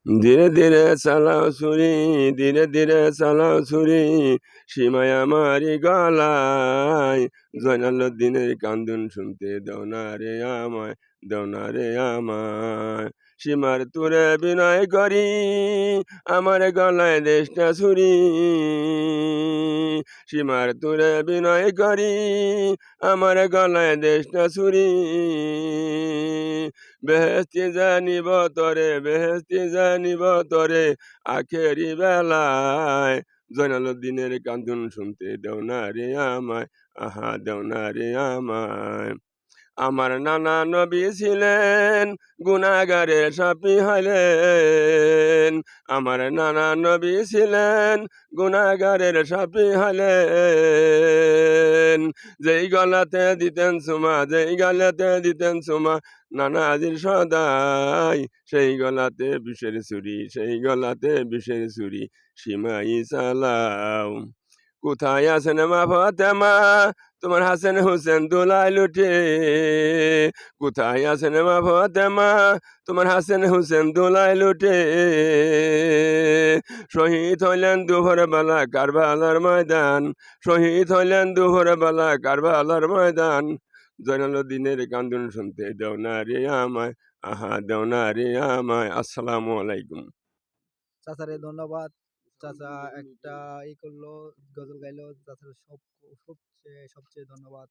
ধীরে ধীরে চালাও ছুরি, ধীরে ধীরে চালাও ছুরি, সীমায় আমারি গলায়। জয়নালউদ্দিনের কান্দন শুনতে দাও না রে আমায়, দাও না রে আমায়। সীমার তুরে বিনয় করি, আমার গলায় দেশটা ছুরি। সীমার তুরে বিনয় করি, আমার গলায় দেশটা ছুরি। বেহেস্তি জানিব তরে, বেহেস্তি জানিব তরে, আখেরি বেলায়। জয়নালউদ্দিনের কান্দন শুনতে দেও না রে আমায়, আহা দেও না রে আমায়। আমার নানা নবী ছিলেন, গুনাহগারের সাপি হলেন। আমার নানা নবী ছিলেন, গুনাহগারের সাপি হলেন। যেই গলাতে দিতেন চুমা, যেই গলাতে দিতেন চুমা, নানা আজির সদাই। সেই গলাতে বিষের ছুরি, সেই গলাতে বিষের ছুরি, সীমাই চালাও। কোথায় আছেন মা ফাতেমা, তোমার হাসান হোসেন দোলায় লুটে? কোথায় আছেন মা ফাতেমা, তোমার হাসান হোসেন দোলায় লুটে? শহীদ হইলেন দুপুর বেলা কারবালার ময়দান, শহীদ হইলেন দুপুর বেলা কারবালার ময়দান। জয়নালউদ্দিনের কান্দন শুনতে দেও না রে আমায়, আহা দেও না রে আমায়। আসসালামু আলাইকুম। চাচারে ধন্যবাদ। চাচা একটা করলো, গজল গাইলো। চাচার সবচেয়ে সবচেয়ে ধন্যবাদ।